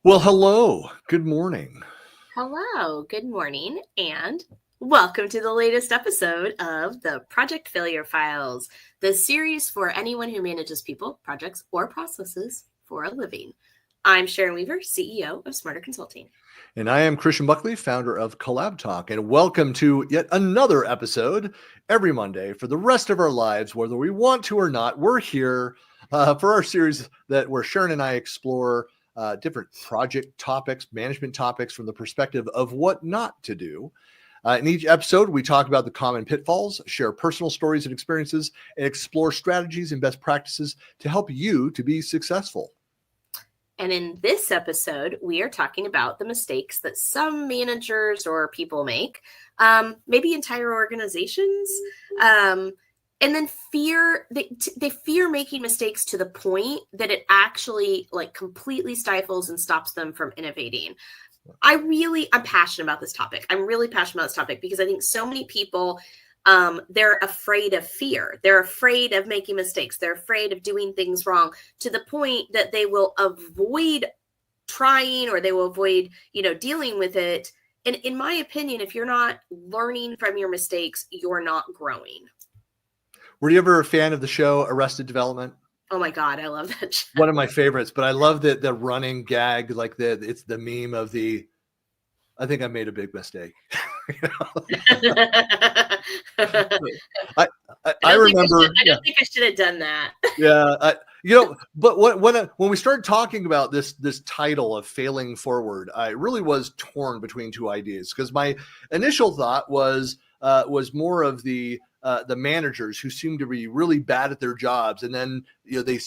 Well, hello. Good morning. Hello. Good morning. And welcome to the latest episode of the Project Failure Files, the series for anyone who manages people, projects, or processes for a living. I'm Sharon Weaver, CEO of Smarter Consulting. And I am Christian Buckley, founder of Collab Talk. And welcome to yet another episode every Monday for the rest of our lives, whether we want to or not. We're here for our series where Sharon and I explore different project topics, management topics from the perspective of what not to do. In each episode, we talk about the common pitfalls, share personal stories and experiences, and explore strategies and best practices to help you to be successful. And in this episode, we are talking about the mistakes that some managers or people make, maybe entire organizations, and then they fear making mistakes to the point that it actually completely stifles and stops them from innovating. I'm passionate about this topic. I'm really passionate about this topic because I think so many people, they're afraid of fear. They're afraid of making mistakes. They're afraid of doing things wrong to the point that they will avoid trying or they will avoid, dealing with it. And in my opinion, if you're not learning from your mistakes, you're not growing. Were you ever a fan of the show Arrested Development? Oh my God, I love that show. One of my favorites, but I love the running gag, it's the meme of I think I made a big mistake. I remember. I don't think I should have done that. Yeah, but when we started talking about this title of Failing Forward, I really was torn between two ideas because my initial thought was more of the managers who seem to be really bad at their jobs, and then they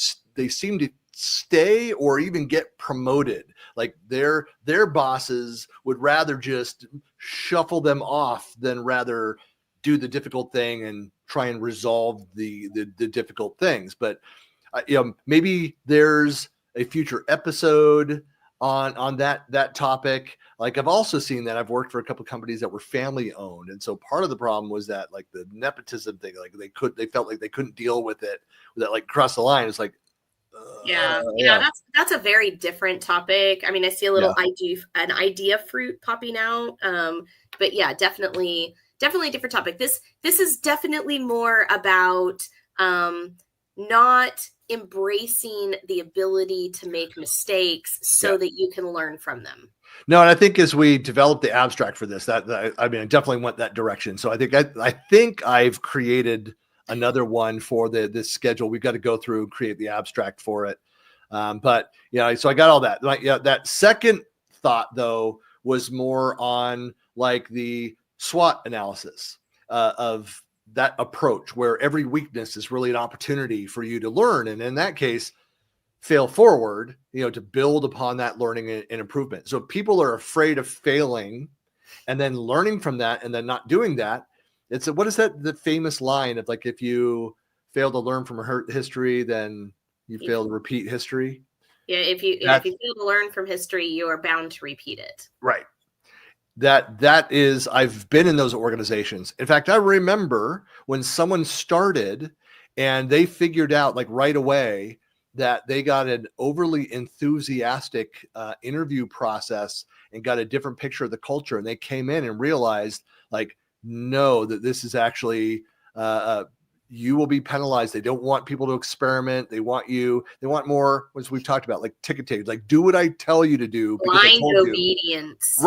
seem to stay or even get promoted. Like their bosses would rather just shuffle them off than rather do the difficult thing and try and resolve the difficult things. But maybe there's a future episode on that topic. Like I've also seen that I've worked for a couple of companies that were family owned. And so part of the problem was that the nepotism thing, they felt like they couldn't deal with it, that cross the line. It's that's a very different topic. I mean, I see a little idea fruit popping out. But yeah, definitely a different topic. This is definitely more about not embracing the ability to make mistakes so that you can learn from them. No, and I think as we developed the abstract for this, I definitely went that direction. So I think I've created another one for this schedule. We've got to go through and create the abstract for it. But so I got all that. That second thought though was more on the SWOT analysis of that approach, where every weakness is really an opportunity for you to learn, and in that case, fail forward, to build upon that learning and improvement. So if people are afraid of failing and then learning from that and then not doing that, what is that, the famous line of if you fail to learn from history, then you fail to repeat history. Yeah. If you fail to learn from history, you are bound to repeat it. Right. That is, I've been in those organizations. In fact, I remember when someone started and they figured out right away that they got an overly enthusiastic interview process and got a different picture of the culture. And they came in and realized no, that this is actually you will be penalized. They don't want people to experiment. They want more, as we've talked about, like ticket tape, like do what I tell you to do because I Blind told you. obedience.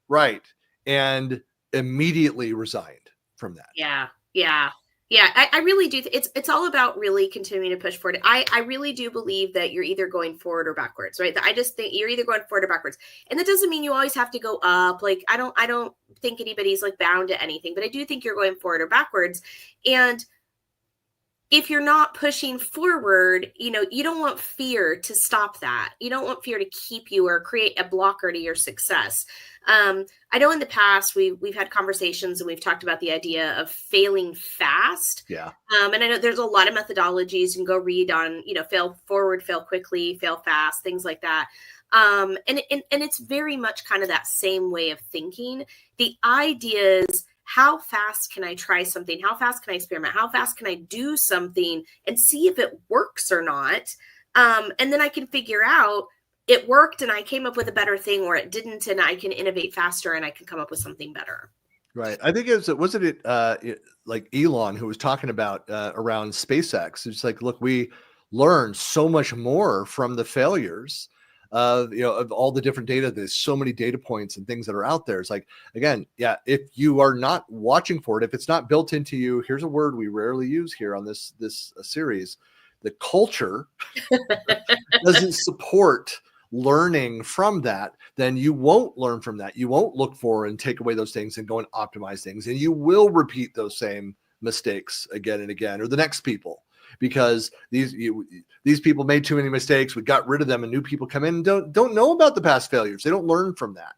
Right. And immediately resigned from that. Yeah. I really do. It's all about really continuing to push forward. I really do believe that you're either going forward or backwards, right? I just think you're either going forward or backwards. And that doesn't mean you always have to go up. Like, I don't think anybody's like bound to anything, but I do think you're going forward or backwards. And if you're not pushing forward, you don't want fear to stop that. You don't want fear to keep you or create a blocker to your success. I know in the past we've had conversations and we've talked about the idea of failing fast. Yeah. And I know there's a lot of methodologies you can go read on, fail forward, fail quickly, fail fast, things like that. And it's very much kind of that same way of thinking. The idea is, how fast can I try something? How fast can I experiment? How fast can I do something and see if it works or not? And then I can figure out it worked and I came up with a better thing, or it didn't, and I can innovate faster and I can come up with something better. Right. I think wasn't it like Elon who was talking about around SpaceX? It's like, look, we learned so much more from the failures of all the different data. There's so many data points and things that are out there. It's like, again, yeah, if you are not watching for it, if it's not built into you, here's a word we rarely use here on this series, the culture doesn't support learning from that, then you won't learn from that. You won't look for and take away those things and go and optimize things. And you will repeat those same mistakes again and again, or the next people, because these people made too many mistakes. We got rid of them and new people come in and don't know about the past failures. They don't learn from that.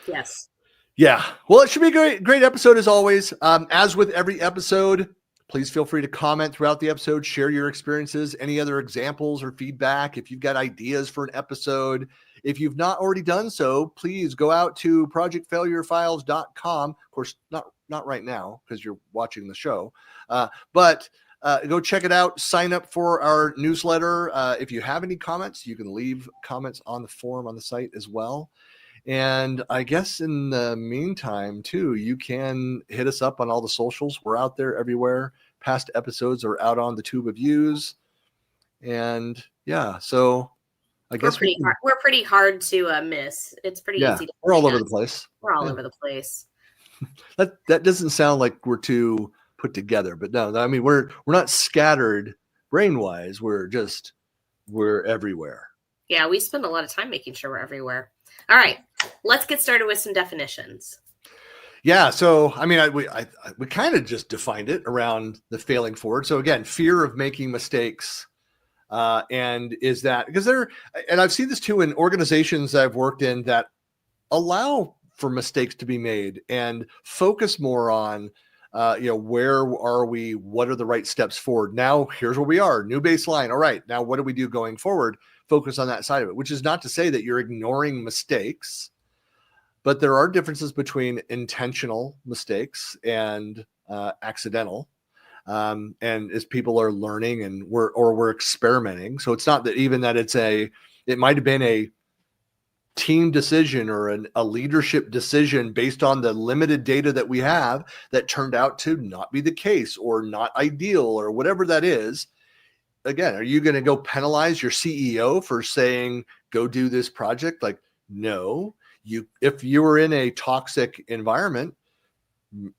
Yes. Yeah. Well, it should be a great episode as always. As with every episode, please feel free to comment throughout the episode, share your experiences, any other examples or feedback. If you've got ideas for an episode, if you've not already done so, please go out to projectfailurefiles.com. Of course, not right now because you're watching the show, but go check it out. Sign up for our newsletter. If you have any comments, you can leave comments on the forum on the site as well. And I guess in the meantime, too, you can hit us up on all the socials. We're out there everywhere. Past episodes are out on the tube of views. And yeah, so I guess we're pretty hard to miss. It's pretty easy to we're all over the place. We're all over the place. That doesn't sound like we're too put together, but no, I mean, we're not scattered brain-wise. We're everywhere. Yeah, we spend a lot of time making sure we're everywhere. All right, let's get started with some definitions. Yeah, so I mean, we kind of just defined it around the failing forward. So again, fear of making mistakes, and is that because and I've seen this too in organizations I've worked in that allow for mistakes to be made and focus more on, where are we? What are the right steps forward? Now, here's where we are, new baseline. All right, now what do we do going forward? Focus on that side of it, which is not to say that you're ignoring mistakes, but there are differences between intentional mistakes and accidental. And as people are learning and we're experimenting. So it's not that even that it might've been a team decision or a leadership decision based on the limited data that we have that turned out to not be the case or not ideal or whatever that is. Again, are you going to go penalize your CEO for saying, go do this project? Like, no, if you were in a toxic environment,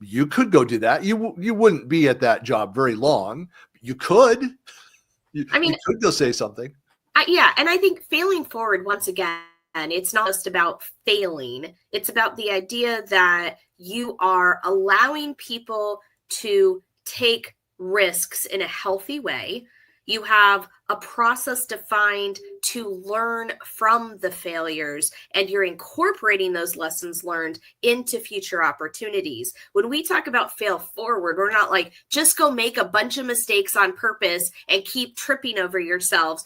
you could go do that. You wouldn't be at that job very long. You could, you could go say something. Yeah. And I think failing forward, once again, it's not just about failing. It's about the idea that you are allowing people to take risks in a healthy way. You have a process defined to learn from the failures, and you're incorporating those lessons learned into future opportunities. When we talk about fail forward, we're not like, just go make a bunch of mistakes on purpose and keep tripping over yourselves.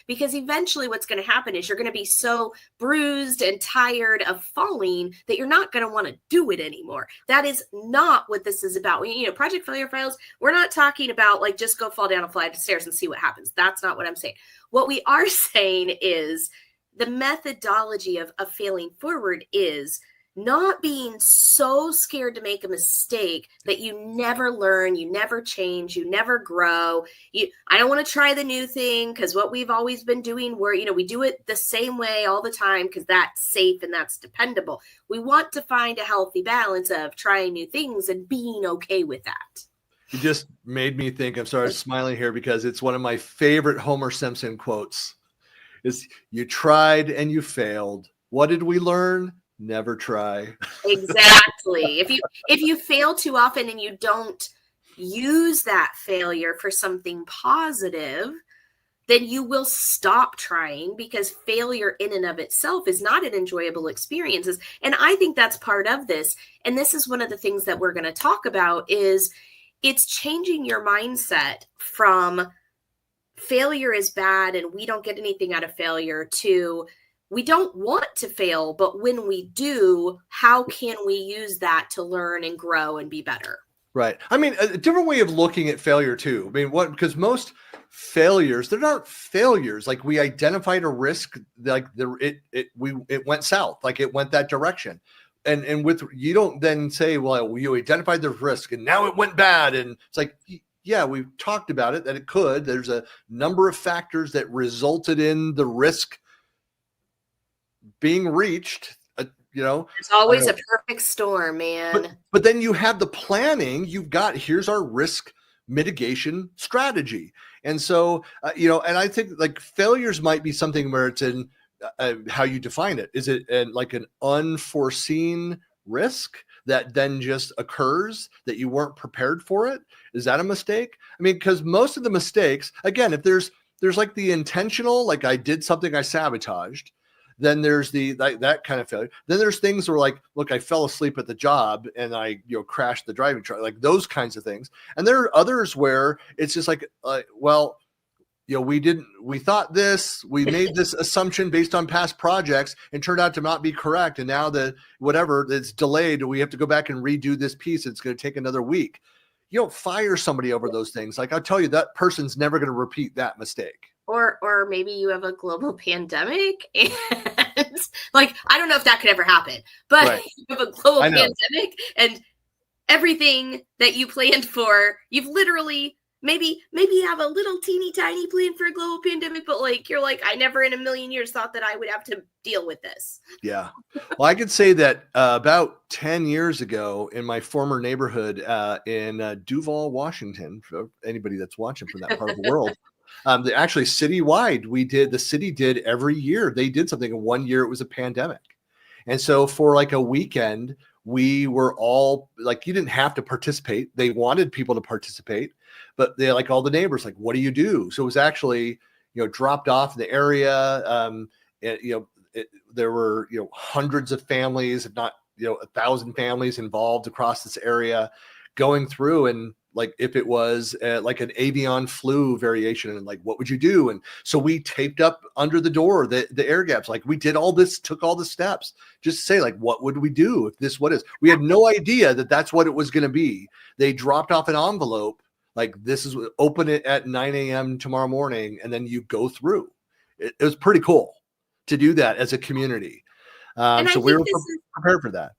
Because eventually what's going to happen is you're going to be so bruised and tired of falling that you're not going to want to do it anymore. That is not what this is about. Project Failure Files, we're not talking about like, just go fall down a flight of stairs and see what happens. That's not what I'm saying. What we are saying is the methodology of failing forward is not being so scared to make a mistake that you never learn, you never change, you never grow. I don't want to try the new thing because what we've always been doing, we do it the same way all the time because that's safe and that's dependable. We want to find a healthy balance of trying new things and being okay with that. You just made me think, I'm sorry, I'm smiling here because it's one of my favorite Homer Simpson quotes. Is you tried and you failed. What did we learn? Never try. Exactly. If you fail too often and you don't use that failure for something positive, then you will stop trying because failure in and of itself is not an enjoyable experience. And I think that's part of this. And this is one of the things that we're going to talk about is it's changing your mindset from failure is bad and we don't get anything out of failure to we don't want to fail, but when we do, how can we use that to learn and grow and be better? Right. I mean, a different way of looking at failure too. I mean, because most failures, they're not failures. Like we identified a risk, like it went south, like it went that direction. And with, you don't then say, well, you identified the risk and now it went bad. And it's like, yeah, we've talked about it, that it could. There's a number of factors that resulted in the risk being reached. There's always a perfect storm, man. But then you have the planning. You've got, here's our risk mitigation strategy. And so, and I think like failures might be something where it's in how you define it. Is it like an unforeseen risk that then just occurs that you weren't prepared for it? Is that a mistake? I mean, because most of the mistakes, again, if there's like the intentional, like I did something I sabotaged, then there's that kind of failure. Then there's things where like, look, I fell asleep at the job and I, crashed the driving truck, like those kinds of things. And there are others where it's just like, we thought this, we made this assumption based on past projects and turned out to not be correct. And now that whatever it's delayed, we have to go back and redo this piece. It's going to take another week. You don't fire somebody over those things. Like I'll tell you, that person's never going to repeat that mistake. Or maybe you have a global pandemic and like, I don't know if that could ever happen, but right. You have a global pandemic and everything that you planned for, you've literally maybe you have a little teeny tiny plan for a global pandemic, but like, you're like, I never in a million years thought that I would have to deal with this. Yeah. Well, I could say that about 10 years ago in my former neighborhood in Duval, Washington, for anybody that's watching from that part of the world, actually citywide, the city did every year. They did something. In 1 year, it was a pandemic. And so for like a weekend, we were all like, you didn't have to participate. They wanted people to participate, but they like all the neighbors, like, what do you do? So it was actually, dropped off in the area. There were, hundreds of families, if not, 1,000 families involved across this area going through. And like, if it was like an avian flu variation, and like, what would you do? And so we taped up under the door, the air gaps. Like we did all this, took all the steps just to say like, what would we do if this, what is, we had no idea that that's what it was going to be. They dropped off an envelope. Like this is open it at 9 a.m. tomorrow morning. And then you go through it. It was pretty cool to do that as a community. So we were prepared for that.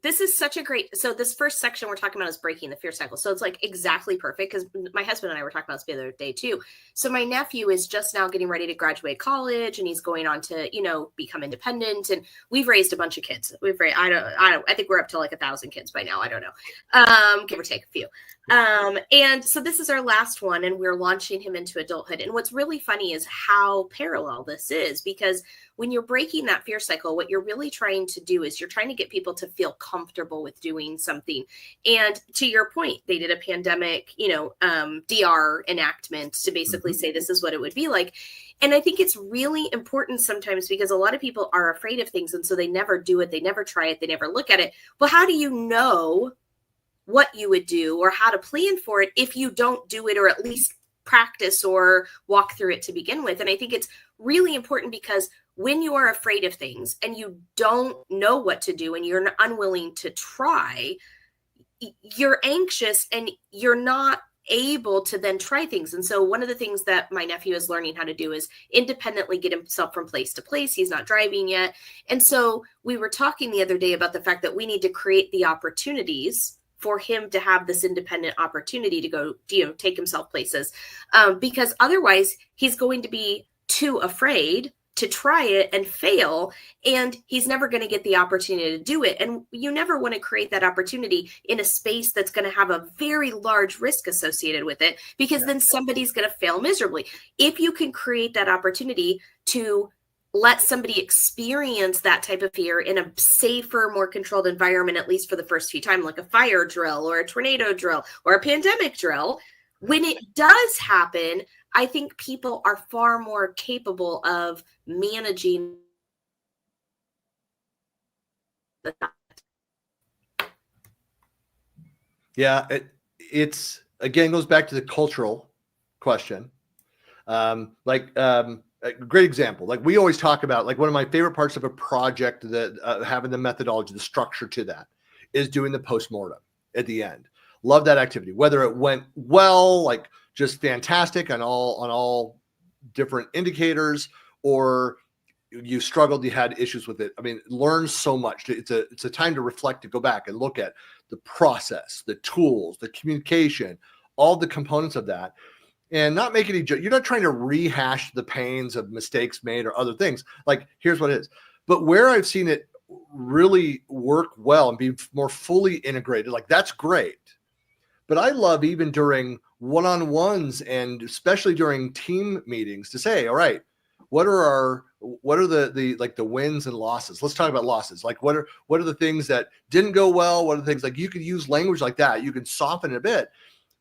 This is such a great, so this first section we're talking about is breaking the fear cycle. So it's like exactly perfect because my husband and I were talking about this the other day too. So my nephew is just now getting ready to graduate college and he's going on to, become independent. And we've raised a bunch of kids. I think we're up to like 1,000 kids by now. I don't know. Give or take a few. And so this is our last one and we're launching him into adulthood. And what's really funny is how parallel this is, because when you're breaking that fear cycle, what you're really trying to do is you're trying to get people to feel comfortable with doing something. And to your point, they did a pandemic, DR enactment to basically say this is what it would be like. And I think it's really important sometimes because a lot of people are afraid of things. And so they never do it. They never try it. They never look at it. Well, how do you know what you would do or how to plan for it if you don't do it or at least practice or walk through it to begin with? And I think it's really important because when you are afraid of things and you don't know what to do and you're unwilling to try, you're anxious and you're not able to then try things. And so one of the things that my nephew is learning how to do is independently get himself from place to place. He's not driving yet. And so we were talking the other day about the fact that we need to create the opportunities for him to have this independent opportunity to go, take himself places. Because otherwise he's going to be too afraid to try it and fail, and he's never going to get the opportunity to do it. And you never want to create that opportunity in a space that's going to have a very large risk associated with it, because then somebody's going to fail miserably. If you can create that opportunity to let somebody experience that type of fear in a safer, more controlled environment, at least for the first few times, like a fire drill or a tornado drill or a pandemic drill, when it does happen, I think people are far more capable of managing the. Yeah, it's again goes back to the cultural question. A great example, like we always talk about, like one of my favorite parts of a project that having the methodology, the structure to that, is doing the post-mortem at the end. Love that activity, whether it went well, like just fantastic on all different indicators, or you struggled, you had issues with it. I mean, learn so much. It's a time to reflect, to go back and look at the process, the tools, the communication, all the components of that, and not make any. You're not trying to rehash the pains of mistakes made or other things. Like, here's what it is. But where I've seen it really work well and be more fully integrated, like that's great. But I love, even during one-on-ones and especially during team meetings, to say, all right, what are the like the wins and losses? Let's talk about losses. Like what are the things that didn't go well? What are the things, like you could use language like that. You can soften it a bit,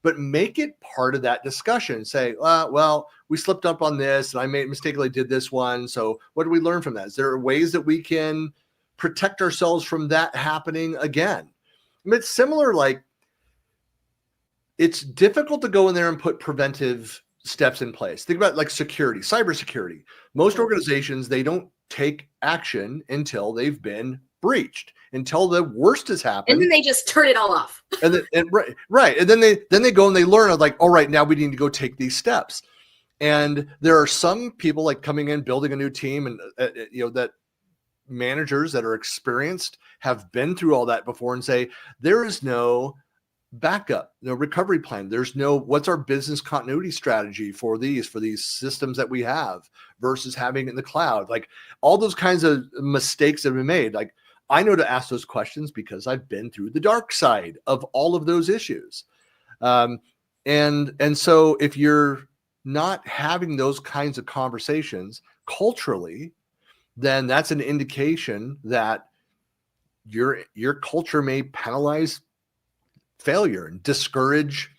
but make it part of that discussion. Say, well, we slipped up on this and I mistakenly did this one. So what do we learn from that? Is there ways that we can protect ourselves from that happening again? I mean, it's similar, like, it's difficult to go in there and put preventive steps in place. Think about like security, cybersecurity. Most organizations, they don't take action until they've been breached, until the worst has happened. And then they just turn it all off. Right. And then they go and they learn, like, all right, now we need to go take these steps. And there are some people like coming in, building a new team, and that managers that are experienced have been through all that before, and say, there is no backup, no recovery plan. There's no, what's our business continuity strategy for these systems that we have versus having it in the cloud? Like all those kinds of mistakes that have been made. Like I know to ask those questions because I've been through the dark side of all of those issues. And so if you're not having those kinds of conversations culturally, then that's an indication that your culture may penalize failure and discourage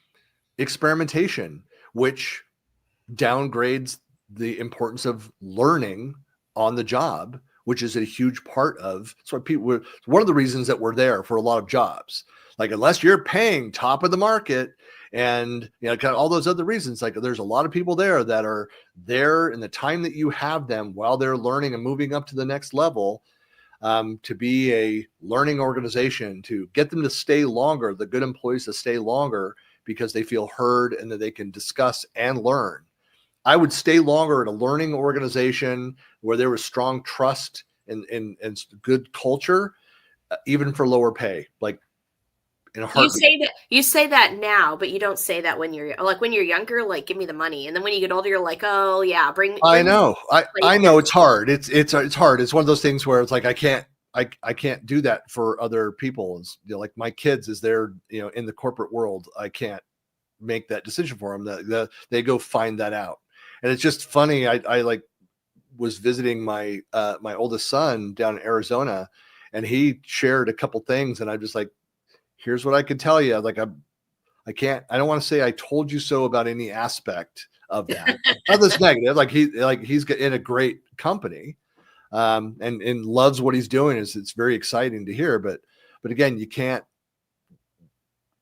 experimentation, which downgrades the importance of learning on the job, which is a huge part of. That's why people, one of the reasons that we're there for a lot of jobs. Like unless you're paying top of the market and kind of all those other reasons, like there's a lot of people there that are there in the time that you have them while they're learning and moving up to the next level. To be a learning organization, to get them to stay longer, the good employees to stay longer because they feel heard and that they can discuss and learn. I would stay longer in a learning organization where there was strong trust and good culture, even for lower pay. Like in a heartbeat. You say that now, but you don't say that when you're younger, like give me the money, and then when you get older, you're like, oh yeah, bring I know it's hard. It's hard. It's one of those things where it's like I can't do that for other people. It's, like my kids, is they're in the corporate world, I can't make that decision for them. That they go find that out. And it's just funny. I like was visiting my oldest son down in Arizona, and he shared a couple things, and I'm just like, here's what I can tell you. Like I don't want to say I told you so about any aspect of that. Not this negative. Like he's in a great company, and loves what he's doing. It's very exciting to hear. But again,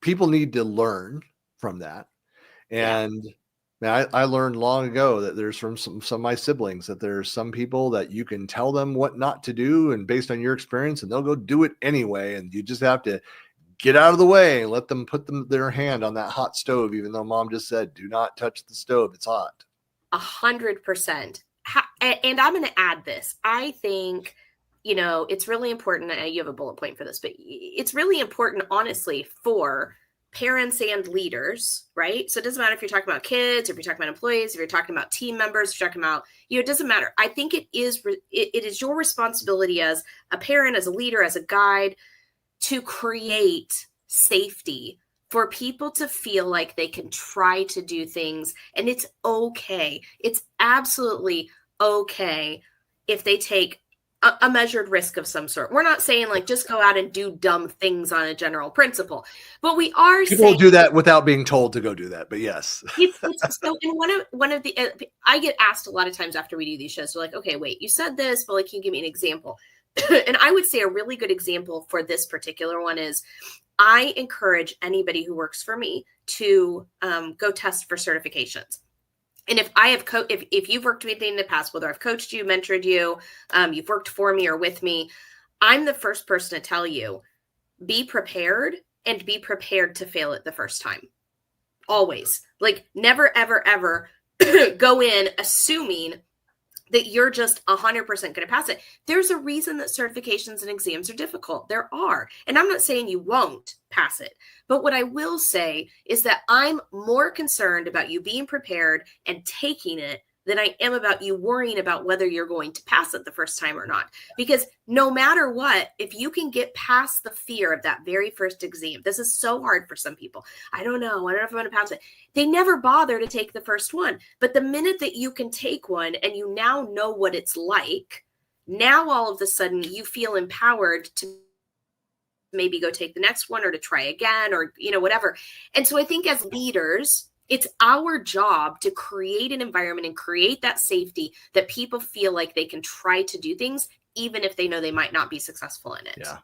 people need to learn from that. And I learned long ago that there's from some of my siblings that there's some people that you can tell them what not to do, and based on your experience, and they'll go do it anyway. And you just have to get out of the way. Let them put their hand on that hot stove, even though mom just said, do not touch the stove. It's hot. 100%. And I'm going to add this. I think, it's really important. You have a bullet point for this, but it's really important, honestly, for parents and leaders, right? So it doesn't matter if you're talking about kids, if you're talking about employees, if you're talking about team members, if you're talking about, it doesn't matter. I think it is your responsibility as a parent, as a leader, as a guide, to create safety for people to feel like they can try to do things. And it's okay. It's absolutely okay if they take a measured risk of some sort. We're not saying like just go out and do dumb things on a general principle, but we are people saying, do that without being told to go do that. But yes, so in one of the I get asked a lot of times after we do these shows, they're like, okay, wait, you said this, but like, can you give me an example? And I would say a really good example for this particular one is I encourage anybody who works for me to go test for certifications. And if I have if you've worked with me in the past, whether I've coached you, mentored you, you've worked for me or with me, I'm the first person to tell you, be prepared and be prepared to fail it the first time. Always. Like never, ever, ever go in assuming that you're just 100% going to pass it. There's a reason that certifications and exams are difficult. There are. And I'm not saying you won't pass it. But what I will say is that I'm more concerned about you being prepared and taking it than I am about you worrying about whether you're going to pass it the first time or not. Because no matter what, if you can get past the fear of that very first exam, this is so hard for some people. I don't know if I'm going to pass it. They never bother to take the first one. But the minute that you can take one and you now know what it's like, now all of a sudden you feel empowered to maybe go take the next one or to try again or, whatever. And so I think as leaders, it's our job to create an environment and create that safety that people feel like they can try to do things, even if they know they might not be successful in it. Yeah.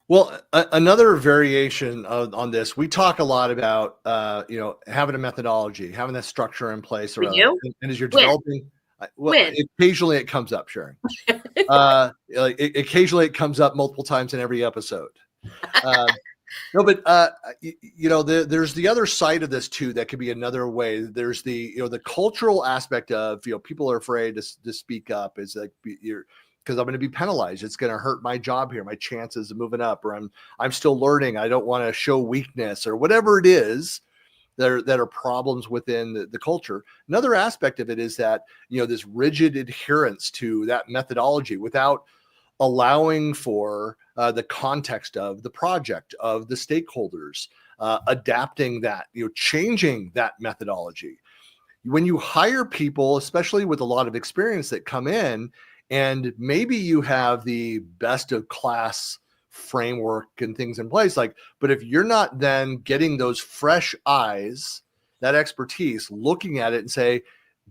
Well, another variation on this, we talk a lot about, having a methodology, having that structure in place. We do? And as you're developing, occasionally it comes up, Sharon. Occasionally it comes up multiple times in every episode. No, but there's the other side of this too. That could be another way. There's the cultural aspect of people are afraid to speak up. Is like because I'm going to be penalized. It's going to hurt my job here, my chances of moving up, or I'm still learning. I don't want to show weakness or whatever it is. That are problems within the culture. Another aspect of it is that this rigid adherence to that methodology without allowing for the context of the project, of the stakeholders, adapting that, changing that methodology. When you hire people, especially with a lot of experience that come in, and maybe you have the best of class framework and things in place, but if you're not then getting those fresh eyes, that expertise, looking at it and say,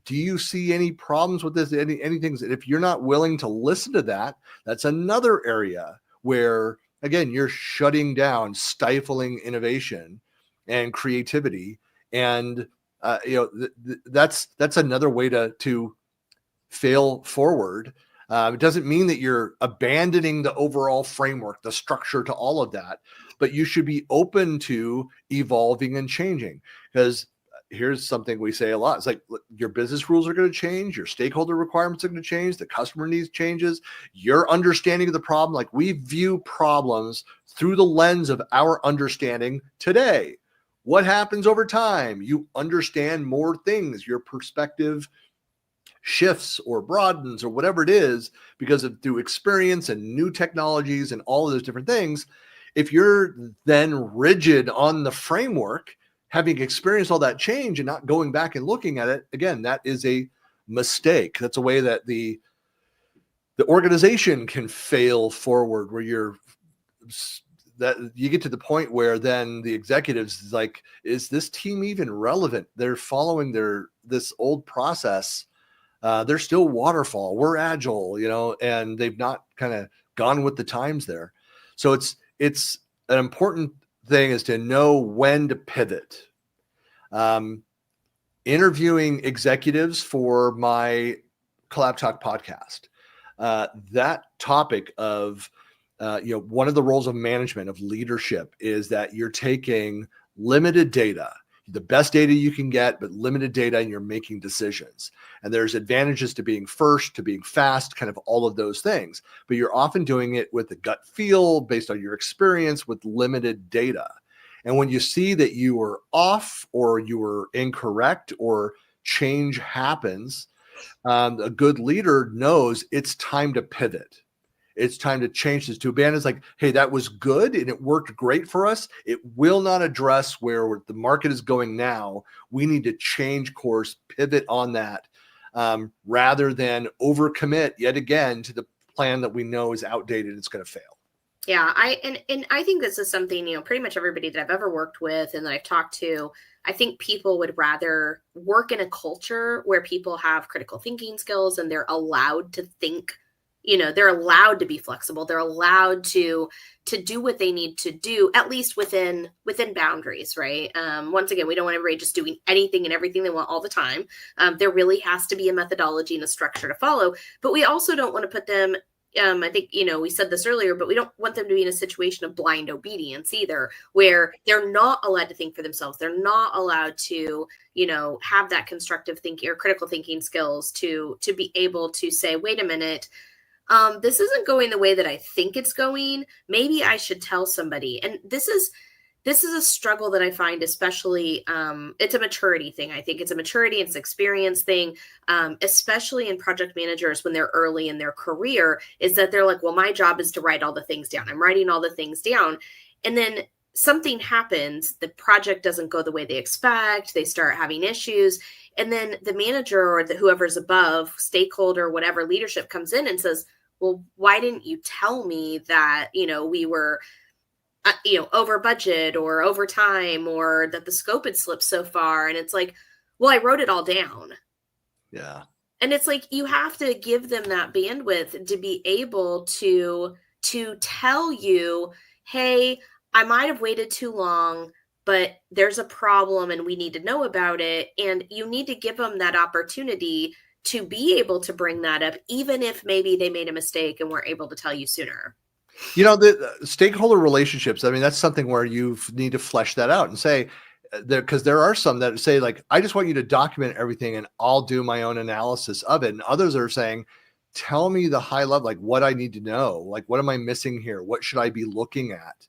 do you see any problems with this? Any things that if you're not willing to listen to that, that's another area where, again, you're shutting down, stifling innovation and creativity. And, that's another way to fail forward. It doesn't mean that you're abandoning the overall framework, the structure to all of that, but you should be open to evolving and changing. Because here's something we say a lot. It's like your business rules are going to change. Your stakeholder requirements are going to change. The customer needs changes. Your understanding of the problem, like we view problems through the lens of our understanding today. What happens over time? You understand more things. Your perspective shifts or broadens or whatever it is because of through experience and new technologies and all of those different things. If you're then rigid on the framework, having experienced all that change and not going back and looking at it, again, that is a mistake. That's a way that the organization can fail forward, where that you get to the point where then the executives is like, is this team even relevant? They're following this old process. They're still waterfall. We're agile, and they've not kind of gone with the times there. So it's an important thing is to know when to pivot. Interviewing executives for my Collab Talk podcast, that topic of one of the roles of management, of leadership, is that you're taking limited data, the best data you can get, but limited data, and you're making decisions. And there's advantages to being first, to being fast, kind of all of those things. But you're often doing it with a gut feel based on your experience with limited data. And when you see that you were off or you were incorrect or change happens, a good leader knows it's time to pivot. It's time to change this. To abandon is like, hey, that was good and it worked great for us. It will not address where the market is going now. We need to change course, pivot on that, rather than overcommit yet again to the plan that we know is outdated. It's going to fail. Yeah, I think this is something, pretty much everybody that I've ever worked with and that I've talked to, I think people would rather work in a culture where people have critical thinking skills and they're allowed to think. They're allowed to be flexible. They're allowed to do what they need to do, at least within boundaries, right? Once again, we don't want everybody just doing anything and everything they want all the time. There really has to be a methodology and a structure to follow, but we also don't want to put them, I think, we said this earlier, but we don't want them to be in a situation of blind obedience either, where they're not allowed to think for themselves. They're not allowed to, have that constructive thinking or critical thinking skills to be able to say, wait a minute, this isn't going the way that I think it's going. Maybe I should tell somebody. And this is a struggle that I find, especially, it's a maturity thing. I think it's a maturity and it's an experience thing, especially in project managers when they're early in their career, is that they're like, well, my job is to write all the things down. I'm writing all the things down. And then something happens, the project doesn't go the way they expect. They start having issues. And then the manager or whoever's above, stakeholder, whatever leadership comes in and says, well, why didn't you tell me that, we were, over budget or over time, or that the scope had slipped so far? And it's like, well, I wrote it all down. Yeah. And it's like, you have to give them that bandwidth to be able to tell you, hey, I might have waited too long, but there's a problem and we need to know about it. And you need to give them that opportunity to be able to bring that up, even if maybe they made a mistake and weren't able to tell you sooner. The stakeholder relationships, I mean, that's something where you need to flesh that out and say, because there are some that say, like, I just want you to document everything and I'll do my own analysis of it. And others are saying, tell me the high level, like what I need to know, like what am I missing here? What should I be looking at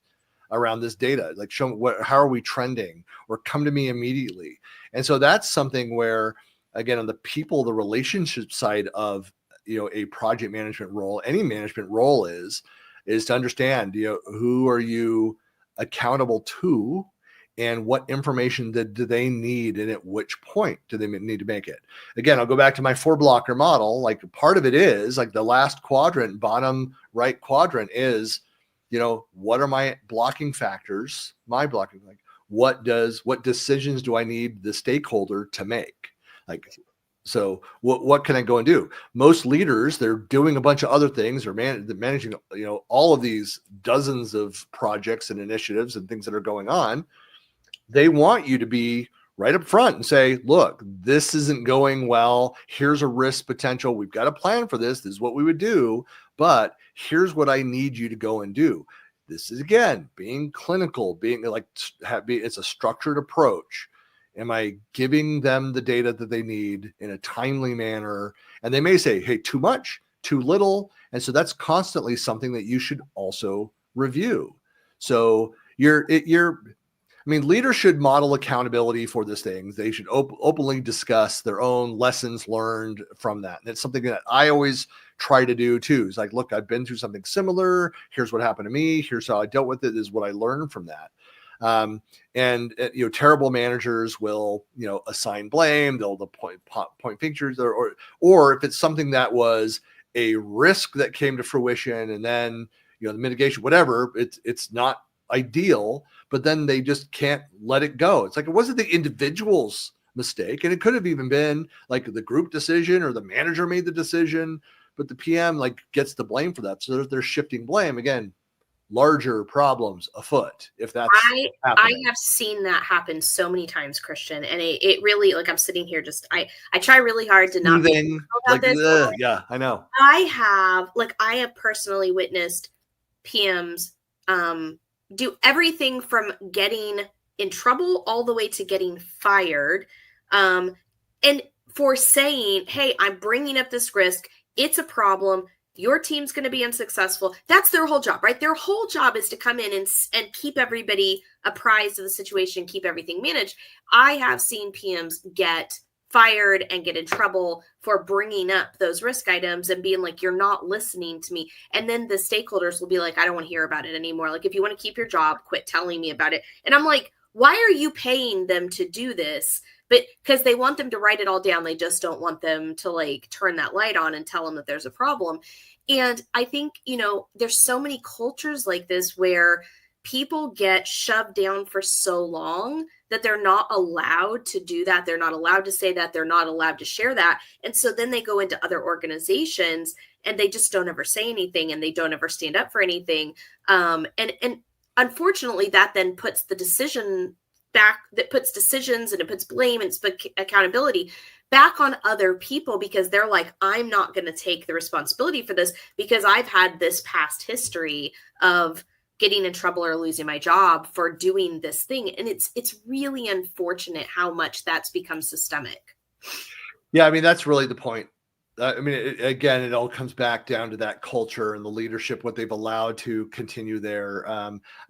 around this data? Like, show me how are we trending, or come to me immediately. And so that's something where, again, on the the relationship side of, a project management role, any management role is to understand, who are you accountable to, and what information do they need, and at which point do they need to make it. Again, I'll go back to my 4-blocker model. Like, part of it is like the last quadrant, bottom right quadrant is, what are my blocking factors? Like, what decisions do I need the stakeholder to make? Like, so what can I go and do? Most leaders, they're doing a bunch of other things, or managing, all of these dozens of projects and initiatives and things that are going on. They want you to be right up front and say, look, this isn't going well. Here's a risk potential. We've got a plan for this. This is what we would do, but here's what I need you to go and do. This is, again, being clinical, being like, it's a structured approach. Am I giving them the data that they need in a timely manner? And they may say, hey, too much, too little. And so that's constantly something that you should also review. So leaders should model accountability for these things. They should openly discuss their own lessons learned from that. And it's something that I always try to do too. It's like, look, I've been through something similar. Here's what happened to me. Here's how I dealt with it. This is what I learned from that. Terrible managers will, assign blame. They'll point fingers, or if it's something that was a risk that came to fruition, and then, the mitigation, whatever, it's not ideal, but then they just can't let it go. It's like, it wasn't the individual's mistake, and it could have even been like the group decision, or the manager made the decision, but the PM gets the blame for that. So they're shifting blame. Again, larger problems afoot, if that's I have seen that happen so many times, Christian, and it really, I'm sitting here I try really hard to not think about this. Yeah, I know. I have personally witnessed PMs do everything from getting in trouble all the way to getting fired. And for saying, hey, I'm bringing up this risk. It's a problem. Your team's going to be unsuccessful. That's their whole job, right? Their whole job is to come in and keep everybody apprised of the situation, keep everything managed. I have seen PMs get fired and get in trouble for bringing up those risk items and being like, you're not listening to me. And then the stakeholders will be like, I don't want to hear about it anymore. Like, if you want to keep your job, quit telling me about it. And I'm like, why are you paying them to do this? But because they want them to write it all down. They just don't want them to like turn that light on and tell them that there's a problem. And I think, there's so many cultures like this where people get shoved down for so long that they're not allowed to do that. They're not allowed to say that. They're not allowed to share that. And so then they go into other organizations and they just don't ever say anything and they don't ever stand up for anything. And unfortunately, that then puts the decision back, that puts decisions and it puts blame and accountability back on other people because they're like, I'm not going to take the responsibility for this because I've had this past history of getting in trouble or losing my job for doing this thing. And it's really unfortunate how much that's become systemic. Yeah, I mean, that's really the point. Again, it all comes back down to that culture and the leadership, what they've allowed to continue there.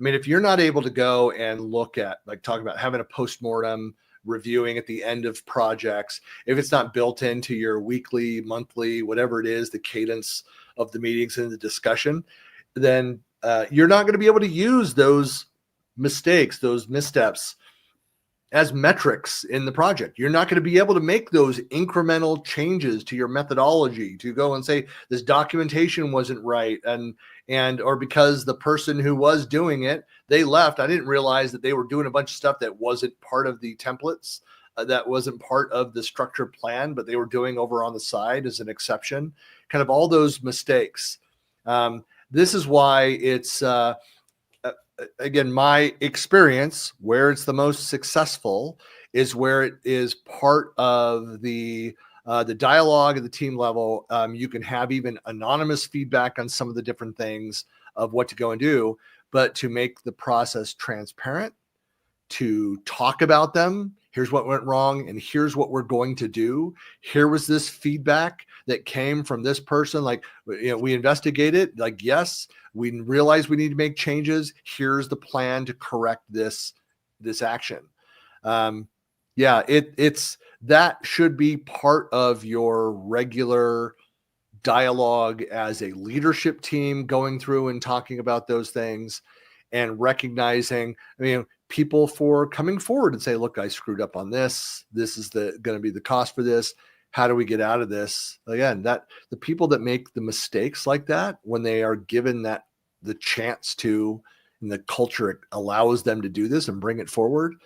If you're not able to go and look at, like, talking about having a post-mortem, reviewing at the end of projects, if it's not built into your weekly, monthly, whatever it is, the cadence of the meetings and the discussion, then you're not going to be able to use those mistakes, those missteps as metrics in the project. You're not going to be able to make those incremental changes to your methodology to go and say this documentation wasn't right or because the person who was doing it, they left. I didn't realize that they were doing a bunch of stuff that wasn't part of the templates, that wasn't part of the structured plan, but they were doing over on the side as an exception. Kind of all those mistakes. This is why it's again, my experience where it's the most successful is where it is part of the dialogue at the team level. You can have even anonymous feedback on some of the different things of what to go and do, but to make the process transparent, to talk about them. Here's what went wrong, and here's what we're going to do. Here was this feedback that came from this person. Like, we investigated. Like, yes, we realized we need to make changes. Here's the plan to correct this action. It's that should be part of your regular dialogue as a leadership team, going through and talking about those things and recognizing, people for coming forward and say, look, I screwed up on this. This is going to be the cost for this. How do we get out of this? Again, that the people that make the mistakes like that, when they are given the chance to, and the culture allows them to do this and bring it forward,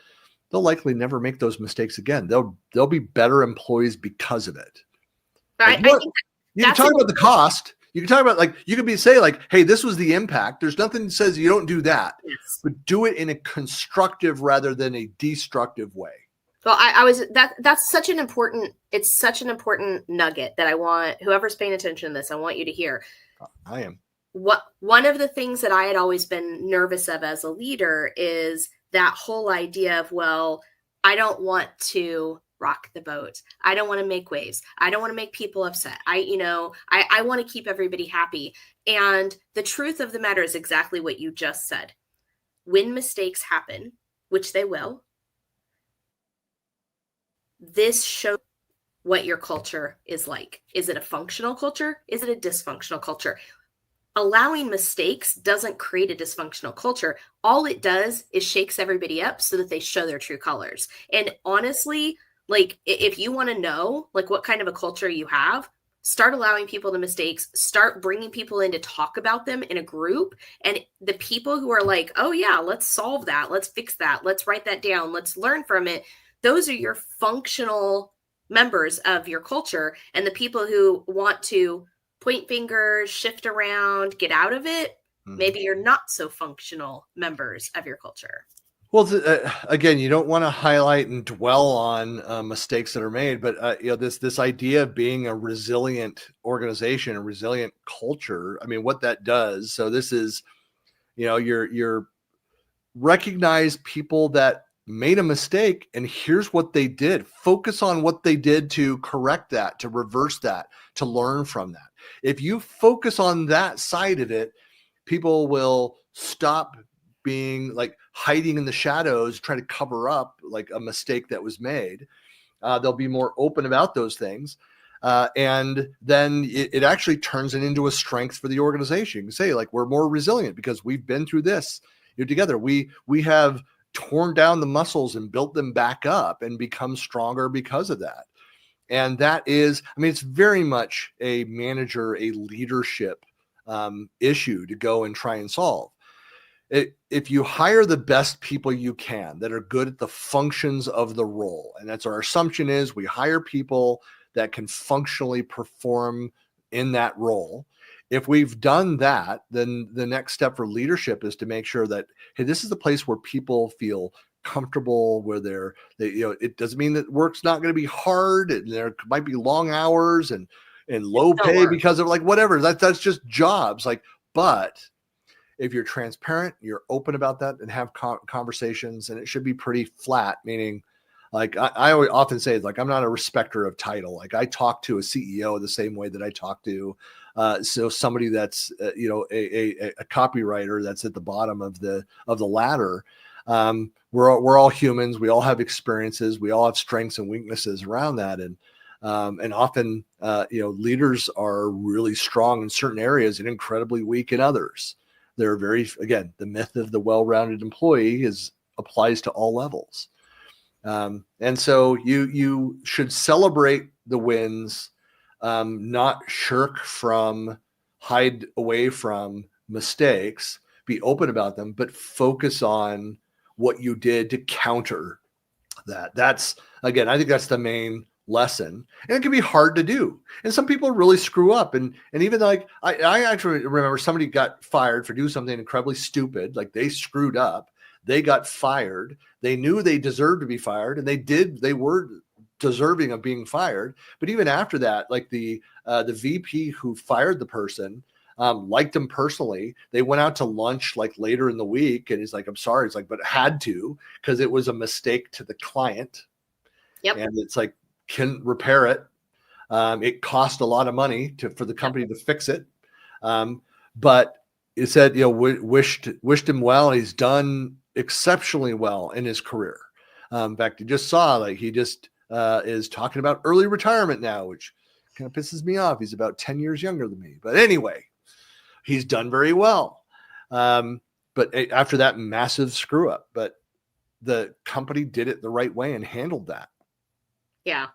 they'll likely never make those mistakes again. They'll be better employees because of it. I think you can talk about the cost. You can talk about, you could say, hey, this was the impact. There's nothing that says you don't do that, yes, but do it in a constructive rather than a destructive way. Well, that's such an important nugget that I want whoever's paying attention to this, I want you to hear. I am. One of the things that I had always been nervous of as a leader is that whole idea of, well, I don't want to rock the boat. I don't want to make waves. I don't want to make people upset. I want to keep everybody happy. And the truth of the matter is exactly what you just said. When mistakes happen, which they will, this shows what your culture is like. Is it a functional culture? Is it a dysfunctional culture? Allowing mistakes doesn't create a dysfunctional culture. All it does is shakes everybody up so that they show their true colors. And honestly, if you want to know what kind of a culture you have, start allowing people to mistakes, start bringing people in to talk about them in a group. And the people who are like, oh yeah, let's solve that. Let's fix that. Let's write that down. Let's learn from it. Those are your functional members of your culture. And the people who want to point fingers, shift around, get out of it, maybe you're not so functional members of your culture. Well, again, you don't want to highlight and dwell on mistakes that are made, but this idea of being a resilient organization, a resilient culture. What that does. So this is You're recognize people that made a mistake, and here's what they did. Focus on what they did to correct that, to reverse that, to learn from that. If you focus on that side of it, people will stop being like hiding in the shadows, trying to cover up like a mistake that was made. They'll be more open about those things. And then it actually turns it into a strength for the organization. You can say, like, we're more resilient because we've been through this together. We have torn down the muscles and built them back up and become stronger because of that. And that is, it's very much a leadership issue to go and try and solve. If you hire the best people you can that are good at the functions of the role, and that's our assumption is we hire people that can functionally perform in that role. If we've done that, then the next step for leadership is to make sure that, hey, this is the place where people feel comfortable, where it doesn't mean that work's not going to be hard, and there might be long hours and low pay because of like whatever. That's just jobs. But if you're transparent, you're open about that, and have conversations, and it should be pretty flat, meaning, like I often say, like, I'm not a respecter of title. Like, I talk to a CEO the same way that I talk to somebody that's a copywriter that's at the bottom of the ladder. We're all humans. We all have experiences. We all have strengths and weaknesses around that, and often leaders are really strong in certain areas and incredibly weak in others. They're the myth of the well-rounded employee applies to all levels. And so you should celebrate the wins, not shirk from, hide away from mistakes, be open about them, but focus on what you did to counter that. That's, again, I think that's the main lesson, and it can be hard to do. And some people really screw up. And even like, I actually remember somebody got fired for doing something incredibly stupid. Like, they screwed up. They got fired. They knew they deserved to be fired, and they were deserving of being fired. But even after that, like the VP who fired the person liked him personally. They went out to lunch like later in the week, and he's like, I'm sorry. It's like, but had to, because it was a mistake to the client. Yep. And it's like, can repair it. It cost a lot of money for the company to fix it. But it said, wished him well, and he's done exceptionally well in his career. In fact, you just saw, like, he just is talking about early retirement now, which kind of pisses me off. He's about 10 years younger than me. But anyway, he's done very well. But after that massive screw up, but the company did it the right way and handled that. Yeah.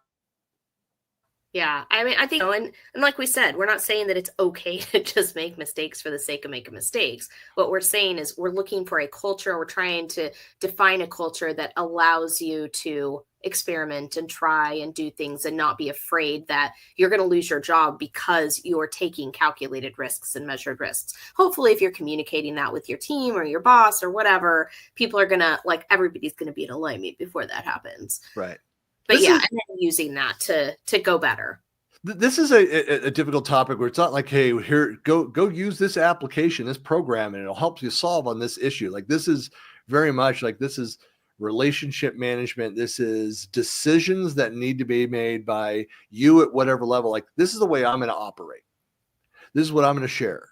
Yeah. I think, and like we said, we're not saying that it's okay to just make mistakes for the sake of making mistakes. What we're saying is we're looking for a culture. We're trying to define a culture that allows you to experiment and try and do things and not be afraid that you're going to lose your job because you're taking calculated risks and measured risks. Hopefully, if you're communicating that with your team or your boss or whatever, people are going to, like, everybody's going to be in alignment before that happens. Right. But and then using that to go better. This is a difficult topic where it's not like, hey, here, go use this application, this program, and it'll help you solve on this issue. Like, this is very much like, this is relationship management. This is decisions that need to be made by you at whatever level. Like, this is the way I'm going to operate. This is what I'm going to share.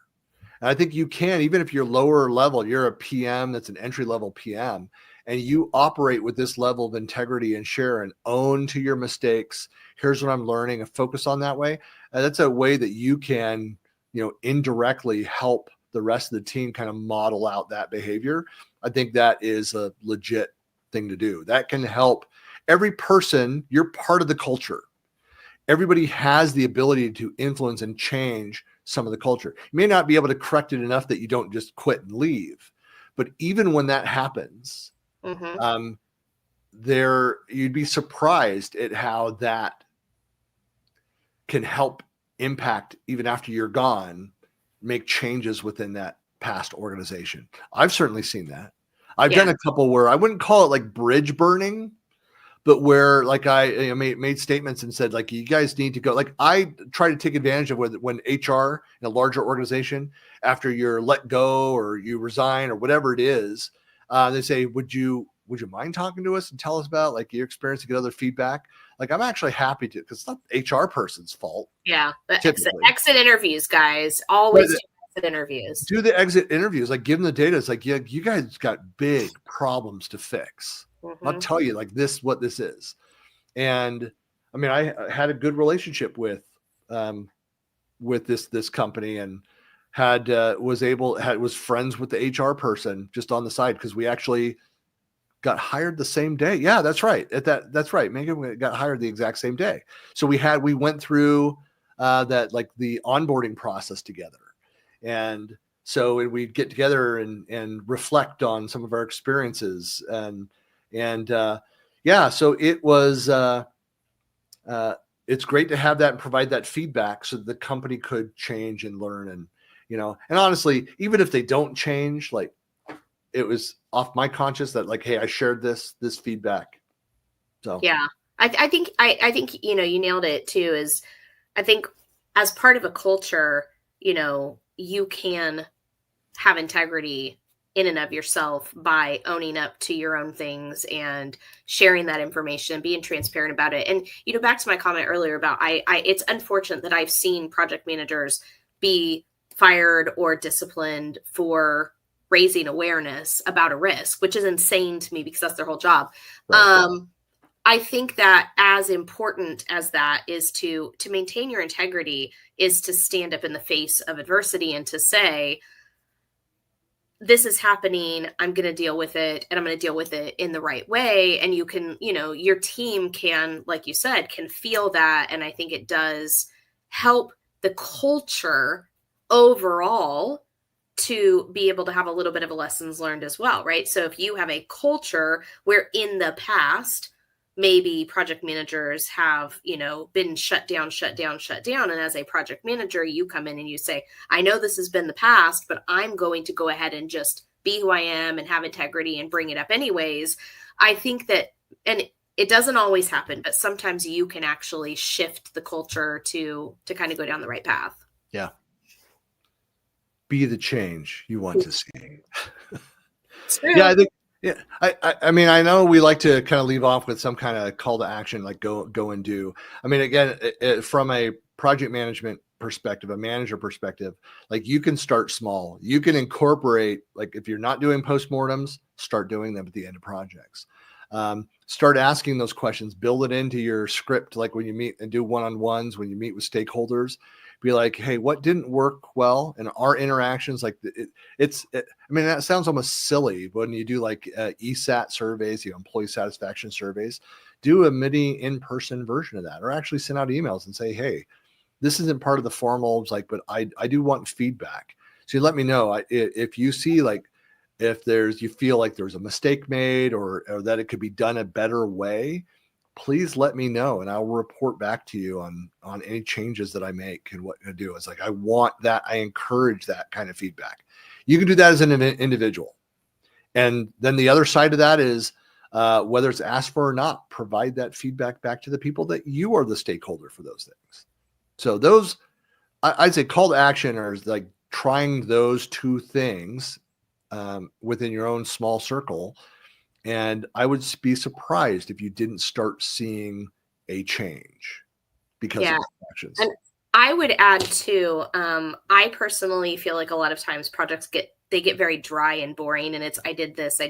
And I think you can, even if you're lower level, you're a PM, that's an entry level PM, and you operate with this level of integrity and share and own to your mistakes. Here's what I'm learning, and focus on that way. And that's a way that you can, indirectly help the rest of the team kind of model out that behavior. I think that is a legit thing to do. That can help every person. You're part of the culture. Everybody has the ability to influence and change some of the culture. You may not be able to correct it enough that you don't just quit and leave. But even when that happens, you'd be surprised at how that can help impact, even after you're gone, make changes within that past organization. I've certainly seen that. I've done a couple where I wouldn't call it like bridge burning, but where like I made statements and said, like, you guys need to go. Like, I try to take advantage of when HR in a larger organization, after you're let go or you resign or whatever it is, they say, would you mind talking to us and tell us about like your experience to get other feedback? Like, I'm actually happy to, because it's not the HR person's fault. Yeah. The Typically. exit interviews, guys. Always do exit interviews. Do the exit interviews. Like, give them the data. It's like, yeah, you guys got big problems to fix. Mm-hmm. I'll tell you, like, what this is. And I mean, I had a good relationship with this company, and was friends with the HR person just on the side, because we actually got hired the same day. Yeah, that's right. That's right. Megan got hired the exact same day. So we went through that, like, the onboarding process together. And so we'd get together and reflect on some of our experiences. And yeah, so it was, it's great to have that and provide that feedback so that the company could change and learn. And, and honestly, even if they don't change, like, it was off my conscience that, like, hey, I shared this feedback. So yeah, I think you nailed it too. Is I think as part of a culture, you can have integrity in and of yourself by owning up to your own things and sharing that information, being transparent about it. And back to my comment earlier about it's unfortunate that I've seen project managers be fired or disciplined for raising awareness about a risk, which is insane to me because that's their whole job. Right. I think that as important as that is to maintain your integrity is to stand up in the face of adversity and to say, this is happening, I'm going to deal with it, and I'm going to deal with it in the right way. And you can, your team can, like you said, can feel that. And I think it does help the culture overall to be able to have a little bit of a lessons learned as well, right? So if you have a culture where in the past, maybe project managers have, been shut down. And as a project manager, you come in and you say, I know this has been the past, but I'm going to go ahead and just be who I am and have integrity and bring it up anyways. I think that, and it doesn't always happen, but sometimes you can actually shift the culture to kind of go down the right path. Yeah. Be the change you want to see. Yeah, I think. Yeah, I mean, I know we like to kind of leave off with some kind of call to action, like go and do. I mean, again, from a project management perspective, a manager perspective, like, you can start small. You can incorporate, like, if you're not doing post-mortems, start doing them at the end of projects. Start asking those questions, build it into your script. Like, when you meet and do one-on-ones, when you meet with stakeholders, be like, hey, what didn't work well in our interactions? Like, I mean, that sounds almost silly when you do like ESAT surveys, employee satisfaction surveys. Do a mini in-person version of that, or actually send out emails and say, hey, this isn't part of the formals, like, but I do want feedback. So you let me know if you see, like, if you feel like there's a mistake made or that it could be done a better way. Please let me know, and I'll report back to you on any changes that I make and what to do. It's like, I want that. I encourage that kind of feedback. You can do that as an individual. And then the other side of that is, whether it's asked for or not, provide that feedback back to the people that you are the stakeholder for those things. So those, I'd say, call to action are like trying those two things within your own small circle. And I would be surprised if you didn't start seeing a change because of those actions. And I would add too, I personally feel like a lot of times projects get very dry and boring, and it's, I did this. I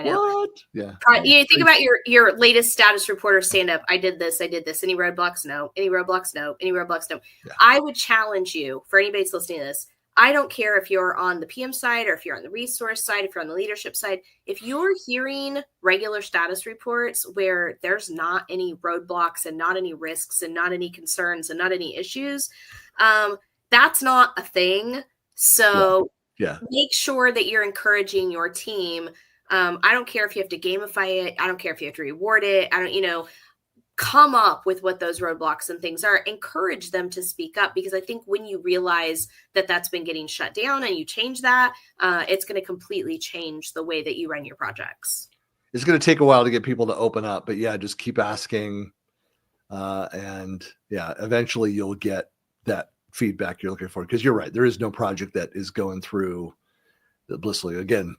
know. What? Yeah. You think about your latest status report or stand up. I did this. Any roadblocks? No. Any roadblocks? No. Any roadblocks? No. Yeah. I would challenge you, for anybody that's listening to this, I don't care if you're on the PM side or if you're on the resource side, if you're on the leadership side, if you're hearing regular status reports where there's not any roadblocks and not any risks and not any concerns and not any issues, that's not a thing. So make sure that you're encouraging your team. I don't care if you have to gamify it. I don't care if you have to reward it. Come up with what those roadblocks and things are. Encourage them to speak up, because I think when you realize that that's been getting shut down and you change that, it's going to completely change the way that you run your projects. it's going to take a while to get people to open up, but yeah, just keep asking. And yeah, eventually you'll get that feedback you're looking for. Because you're right, there is no project that is going through blissfully. Again,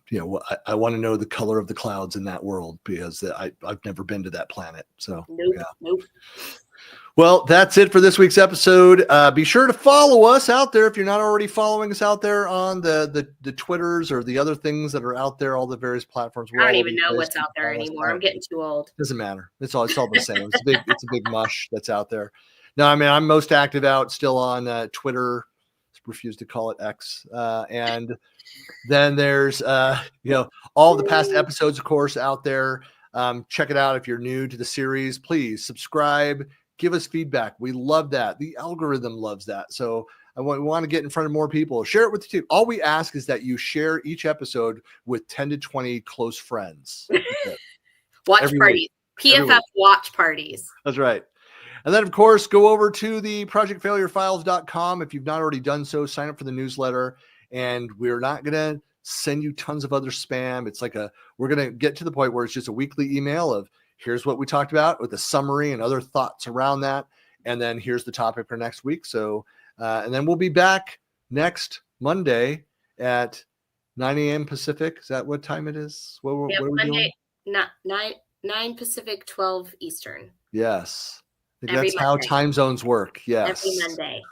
I want to know the color of the clouds in that world, because I've never been to that planet. So Nope. Well, that's it for this week's episode. Be sure to follow us out there if you're not already following us out there on the Twitters or the other things that are out there, all the various platforms. I don't even know what's out there anymore. I'm getting too old. Doesn't matter. It's all the same. It's a big mush that's out there. No, I mean, I'm most active out still on Twitter. Refuse to call it X. And then there's all the past episodes, of course, out there. Check it out if you're new to the series. Please subscribe. Give us feedback. We love that. The algorithm loves that. So we want to get in front of more people. Share it with the team. All we ask is that you share each episode with 10 to 20 close friends. Watch parties. PFF watch parties. That's right. And then, of course, go over to the projectfailurefiles.com. If you've not already done so, sign up for the newsletter. And we're not going to send you tons of other spam. It's like we're going to get to the point where it's just a weekly email of, here's what we talked about with a summary and other thoughts around that. And then here's the topic for next week. So, and then we'll be back next Monday at 9 a.m. Pacific. Is that what time it is? What are we Monday, doing? 9 Pacific, 12 Eastern. Yes. That's how time zones work. Yes. Every Monday.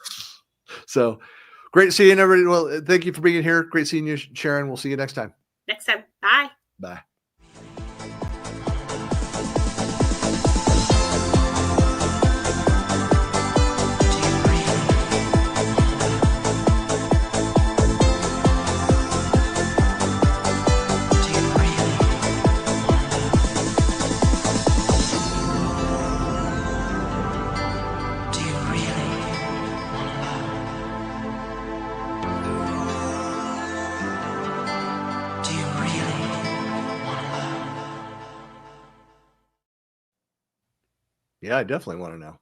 So great to see you, everybody. Well, thank you for being here. Great seeing you, Sharon. We'll see you next time. Bye. Bye. Yeah, I definitely want to know.